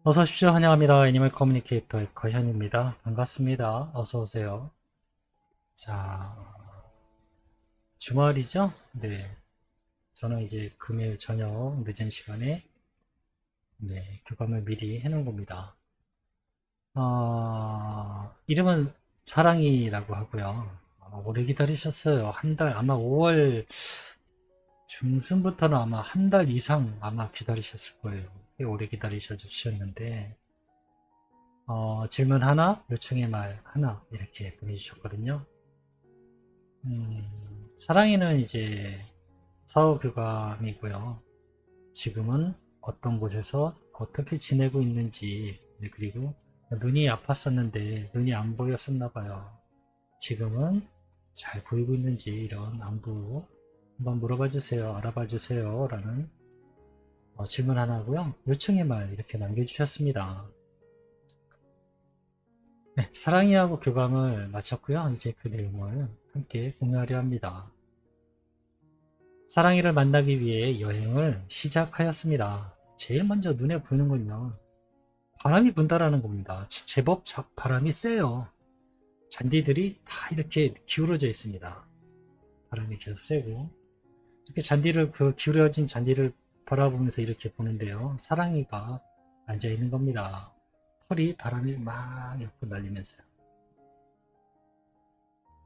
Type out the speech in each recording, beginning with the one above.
어서 오십시오. 환영합니다. 애니멀 커뮤니케이터의 거현입니다. 반갑습니다. 어서 오세요. 자, 주말이죠? 네. 저는 이제 금요일 저녁 늦은 시간에 교감을 미리 해놓은 겁니다. 이름은 사랑이라고 하고요. 오래 기다리셨어요. 한 달, 아마 5월 중순부터는 아마 한 달 이상 아마 기다리셨을 거예요. 꽤 오래 기다리셔 주셨는데, 질문 하나, 요청의 말 하나, 이렇게 보내주셨거든요. 음, 사랑이는 이제 사후교감이고요. 지금은 어떤 곳에서 어떻게 지내고 있는지, 네, 그리고 눈이 아팠었는데 눈이 안 보였었나 봐요. 지금은 잘 보이고 있는지 이런 안부 한번 물어봐 주세요. 알아봐 주세요. 라는 질문 하나 하고요. 요청의 말 이렇게 남겨주셨습니다. 네, 사랑이하고 교감을 마쳤고요. 이제 그 내용을 함께 공유하려 합니다. 사랑이를 만나기 위해 여행을 시작하였습니다. 제일 먼저 눈에 보이는 건요. 바람이 분다라는 겁니다. 제법 바람이 세요. 잔디들이 다 이렇게 기울어져 있습니다. 바람이 계속 세고 이렇게 그 기울어진 잔디를 바라보면서 이렇게 보는데요. 사랑이가 앉아 있는 겁니다. 털이 바람이 막 옆으로 날리면서요.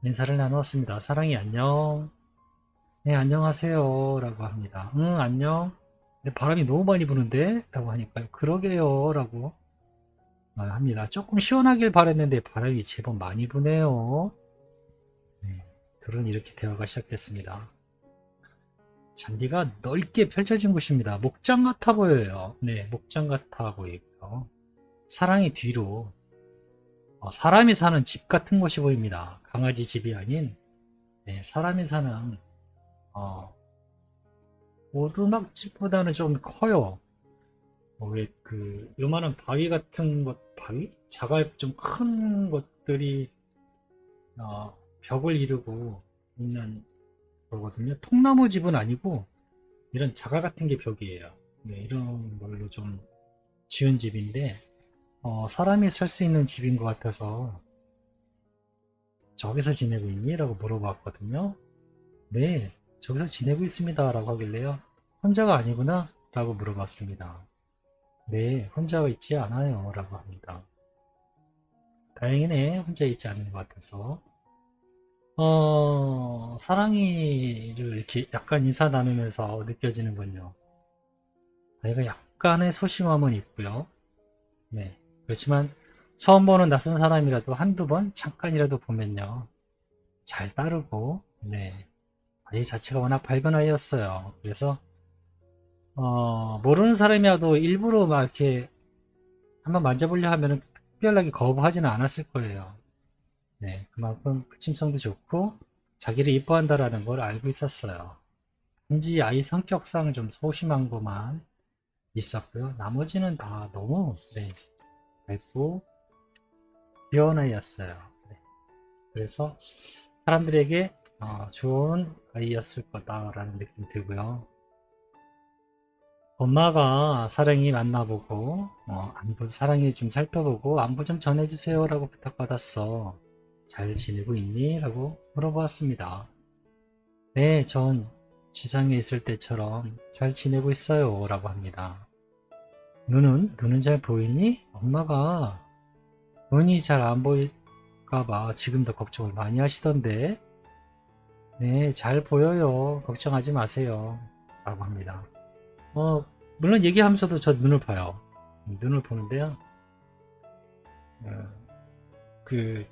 인사를 나누었습니다. 사랑이 안녕. 네, 안녕하세요. 라고 합니다. 응, 안녕. 근데 바람이 너무 많이 부는데? 라고 하니까요. 그러게요. 라고 합니다. 조금 시원하길 바랬는데 바람이 제법 많이 부네요. 네, 둘은 이렇게 대화가 시작됐습니다. 잔디가 넓게 펼쳐진 곳입니다. 목장 같아 보여요. 네, 목장 같아 보이고요. 사랑이 뒤로 사람이 사는 집 같은 곳이 보입니다. 강아지 집이 아닌 사람이 사는 어, 오두막집보다는 좀 커요. 왜 요만한 바위 같은 것, 바위? 자갈 좀 큰 것들이 벽을 이루고 있는 거거든요. 통나무 집은 아니고 이런 자갈 같은 게 벽이에요. 네, 이런 걸로 좀 지은 집인데 사람이 살 수 있는 집인 것 같아서 저기서 지내고 있니? 라고 물어봤거든요. 네, 저기서 지내고 있습니다. 라고 하길래요. 혼자가 아니구나? 라고 물어봤습니다. 네, 혼자 있지 않아요. 라고 합니다. 다행이네. 혼자 있지 않는 것 같아서. 사랑이를 이렇게 약간 인사 나누면서 느껴지는 건요. 아이가 약간의 소심함은 있고요. 네. 그렇지만 처음 보는 낯선 사람이라도 한두 번 잠깐이라도 보면요. 잘 따르고, 네. 아이 자체가 워낙 밝은 아이였어요. 그래서, 모르는 사람이라도 일부러 막 이렇게 한번 만져보려 하면은 특별하게 거부하지는 않았을 거예요. 네. 그만큼 부침성도 좋고, 자기를 이뻐한다라는 걸 알고 있었어요. 단지 아이 성격상 좀 소심한 것만 있었고요. 나머지는 다 너무, 네. 밝고, 귀여운 아이였어요. 네. 그래서 사람들에게 좋은 아이였을 거다라는 느낌이 들고요. 엄마가 사랑이 만나보고 안부 사랑이 좀 살펴보고 안부 좀 전해주세요 라고 부탁받았어. 잘 지내고 있니? 라고 물어보았습니다. 네, 전 지상에 있을 때처럼 잘 지내고 있어요 라고 합니다. 눈은 잘 보이니? 엄마가 눈이 잘 안 보일까봐 지금도 걱정을 많이 하시던데. 네, 잘 보여요. 걱정하지 마세요. 라고 합니다. 어, 물론 얘기하면서도 저 눈을 봐요. 눈을 보는데요. 어,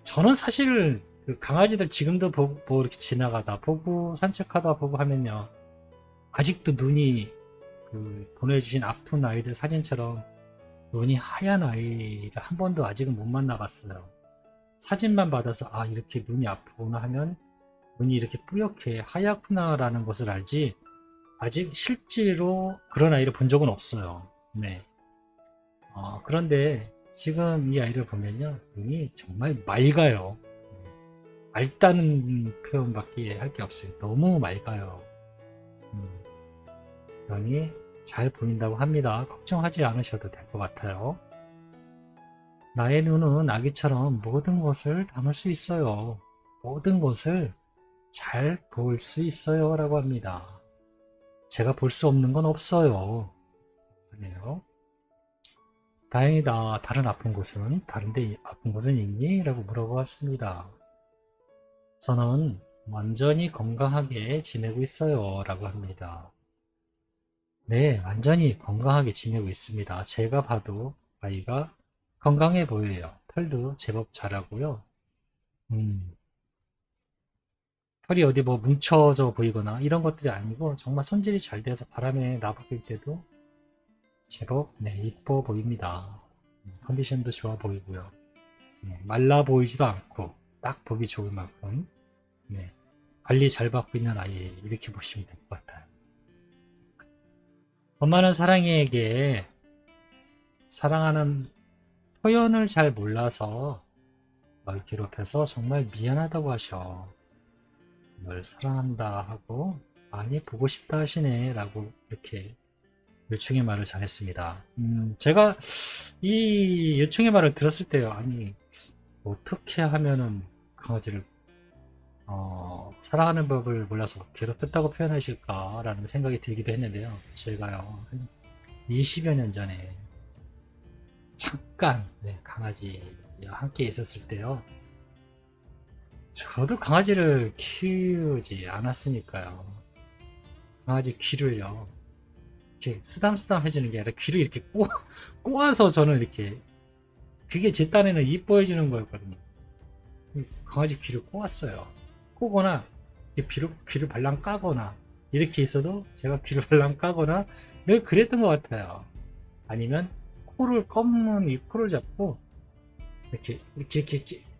저는 사실 그 강아지들 지금도 보고 이렇게 지나가다 보고 산책하다 보고 하면요. 아직도 눈이 보내주신 아픈 아이들 사진처럼 눈이 하얀 아이를 한 번도 아직은 못 만나봤어요. 사진만 받아서 아, 이렇게 눈이 아프구나 하면 눈이 이렇게 뿌옇게 하얗구나라는 것을 알지 아직 실제로 그런 아이를 본 적은 없어요. 네. 그런데 지금 이 아이를 보면요. 눈이 정말 맑아요. 맑다는 표현밖에 할 게 없어요. 너무 맑아요. 그러니 잘 보인다고 합니다. 걱정하지 않으셔도 될 것 같아요. 나의 눈은 아기처럼 모든 것을 담을 수 있어요. 모든 것을 잘 볼 수 있어요. 라고 합니다. 제가 볼 수 없는 건 없어요. 아니에요. 다행이다. 다른데 아픈 곳은 있니? 라고 물어보았습니다. 저는 완전히 건강하게 지내고 있어요. 라고 합니다. 네, 완전히 건강하게 지내고 있습니다. 제가 봐도 아이가 건강해 보여요. 털도 제법 자라고요. 음, 털이 어디 뭐 뭉쳐져 보이거나 이런 것들이 아니고 정말 손질이 잘 돼서 바람에 나부릴 때도 제법 네, 이뻐 보입니다. 컨디션도 좋아 보이고요. 네, 말라 보이지도 않고 딱 보기 좋을 만큼 네, 관리 잘 받고 있는 아이 이렇게 보시면 될 것 같아요. 엄마는 사랑이에게 사랑하는 표현을 잘 몰라서 널 괴롭혀서 정말 미안하다고 하셔. 널 사랑한다 하고 많이 보고 싶다 하시네 라고 이렇게 요청의 말을 잘했습니다. 제가 이 요청의 말을 들었을 때요. 아니 어떻게 하면은 강아지를 사랑하는 법을 몰라서 괴롭혔다고 표현하실까라는 생각이 들기도 했는데요. 제가요 한 20여 년 전에 잠깐 네, 강아지와 함께 있었을 때요. 저도 강아지를 키우지 않았으니까요. 강아지 귀를요. 이렇게 쓰담쓰담 해주는 게 아니라 귀를 이렇게 꼬아서 저는 이렇게 그게 제 딴에는 이뻐해주는 거였거든요. 강아지 귀를 꼬았어요. 꼬거나 귀를 발랑 까거나 이렇게 있어도 제가 귀를 발랑 까거나 늘 그랬던 것 같아요. 아니면 코를 검은 이 코를 잡고 이렇게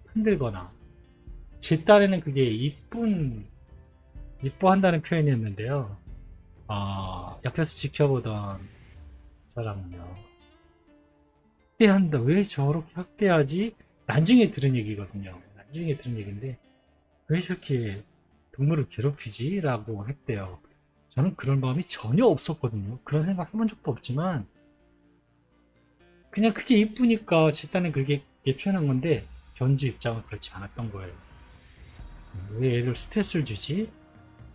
흔들거나 제 딴에는 그게 이뻐한다는 표현이었는데요. 옆에서 지켜보던 사람은요. 학대한다. 왜 저렇게 학대하지? 나중에 들은 얘기거든요. 나중에 들은 얘기인데 왜 저렇게 동물을 괴롭히지? 라고 했대요. 저는 그런 마음이 전혀 없었거든요. 그런 생각 해본 적도 없지만 그냥 그게 이쁘니까 집단은 그렇게 표현한 건데 견주 입장은 그렇지 않았던 거예요. 왜 애를 스트레스를 주지?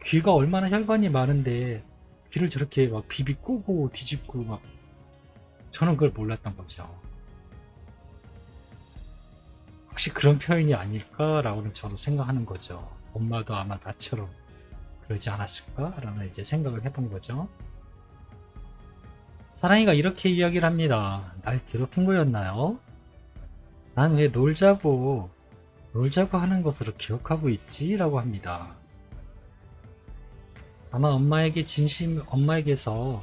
귀가 얼마나 혈관이 많은데 귀를 저렇게 막 비비 꼬고 뒤집고 막 저는 그걸 몰랐던 거죠. 혹시 그런 표현이 아닐까라고는 저는 생각하는 거죠. 엄마도 아마 나처럼 그러지 않았을까라는 이제 생각을 해본 거죠. 사랑이가 이렇게 이야기를 합니다. 날 괴롭힌 거였나요? 난 왜 놀자고 하는 것으로 기억하고 있지? 라고 합니다. 아마 엄마에게서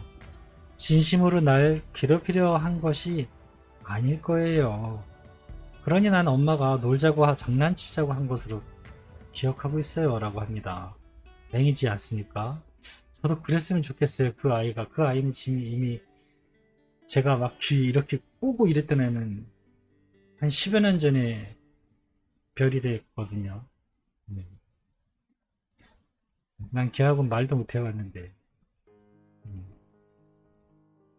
진심으로 날 괴롭히려 한 것이 아닐 거예요. 그러니 난 엄마가 장난치자고 한 것으로 기억하고 있어요. 라고 합니다. 다행이지 않습니까? 저도 그랬으면 좋겠어요. 그 아이는 지금 이미 제가 막 귀 이렇게 꼬고 이랬던 애는 한 10여 년 전에 별이 됐거든요. 네. 난 걔하고는 말도 못 해봤는데. 음.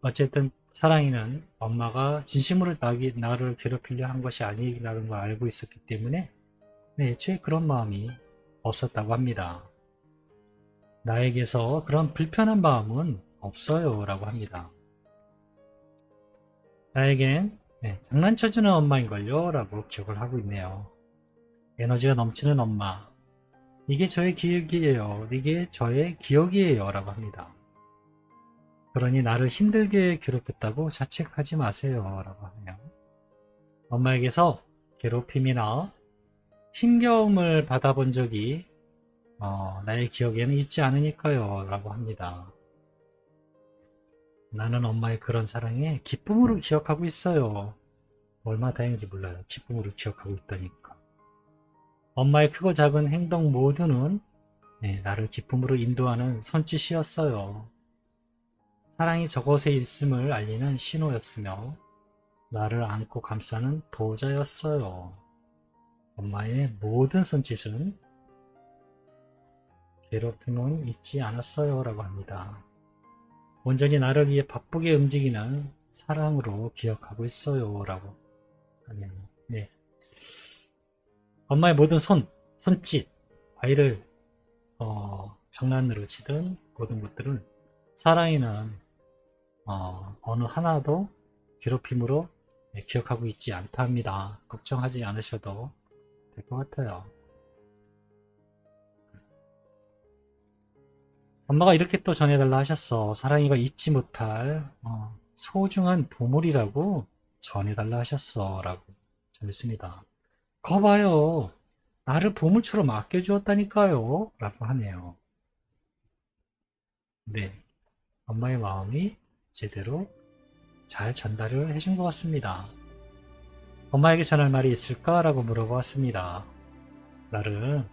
어쨌든 사랑이는 엄마가 진심으로 나를 괴롭히려 한 것이 아니라는 걸 알고 있었기 때문에 네, 애초에 그런 마음이 없었다고 합니다. 나에게서 그런 불편한 마음은 없어요 라고 합니다. 나에겐 네, 장난쳐주는 엄마인걸요 라고 기억을 하고 있네요. 에너지가 넘치는 엄마. 이게 저의 기억이에요. 이게 저의 기억이에요 라고 합니다. 그러니 나를 힘들게 괴롭혔다고 자책하지 마세요 라고 하네요. 엄마에게서 괴롭힘이나 힘겨움을 받아본 적이 나의 기억에는 있지 않으니까요 라고 합니다. 나는 엄마의 그런 사랑에 기쁨으로 기억하고 있어요. 얼마나 다행인지 몰라요. 기쁨으로 기억하고 있다니까. 엄마의 크고 작은 행동 모두는 네, 나를 기쁨으로 인도하는 손짓이었어요. 사랑이 저곳에 있음을 알리는 신호였으며 나를 안고 감싸는 보호자였어요. 엄마의 모든 손짓은 괴롭힘은 잊지 않았어요 라고 합니다. 온전히 나를 위해 바쁘게 움직이는 사랑으로 기억하고 있어요 라고 네. 네. 엄마의 모든 손짓, 아이를 장난으로 치든 모든 것들은 사랑이는 어느 하나도 괴롭힘으로 네, 기억하고 있지 않다 합니다. 걱정하지 않으셔도 될 것 같아요. 엄마가 이렇게 또 전해달라 하셨어. 사랑이가 잊지 못할 소중한 보물이라고 전해달라 하셨어. 라고 전했습니다. 거봐요. 나를 보물처럼 아껴주었다니까요. 라고 하네요. 네. 엄마의 마음이 제대로 잘 전달을 해준 것 같습니다. 엄마에게 전할 말이 있을까? 라고 물어보았습니다. 나를,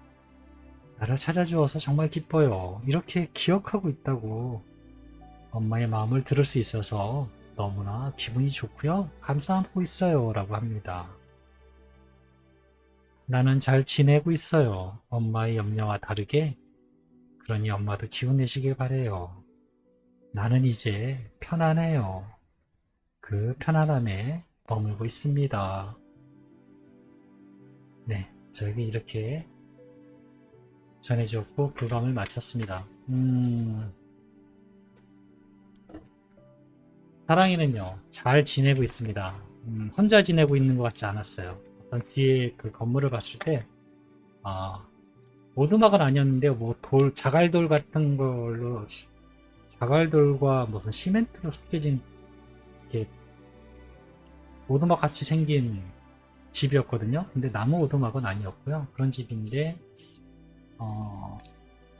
나를 찾아주어서 정말 기뻐요. 이렇게 기억하고 있다고 엄마의 마음을 들을 수 있어서 너무나 기분이 좋고요. 감사하고 있어요. 라고 합니다. 나는 잘 지내고 있어요. 엄마의 염려와 다르게. 그러니 엄마도 기운 내시길 바래요. 나는 이제 편안해요. 그 편안함에 머물고 있습니다. 네, 저에게 이렇게 전해주었고 불감을 마쳤습니다. 사랑이는요, 잘 지내고 있습니다. 혼자 지내고 있는 것 같지 않았어요. 어떤 뒤에 그 건물을 봤을 때, 아, 오두막은 아니었는데, 뭐 자갈돌 같은 걸로, 자갈돌과 무슨 시멘트로 섞여진, 이렇게 오두막 같이 생긴 집이었거든요. 근데 나무 오두막은 아니었고요. 그런 집인데,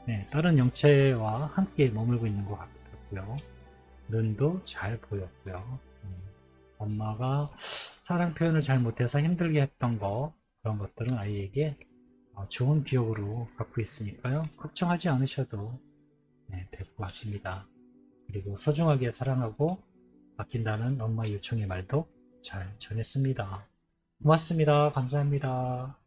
네, 다른 영체와 함께 머물고 있는 것 같고요. 눈도 잘 보였고요. 엄마가 사랑 표현을 잘 못해서 힘들게 했던 거, 그런 것들은 아이에게 좋은 기억으로 갖고 있으니까요. 걱정하지 않으셔도 네, 될 것 같습니다. 그리고 소중하게 사랑하고 아낀다는 엄마의 요청의 말도 잘 전했습니다. 고맙습니다. 감사합니다.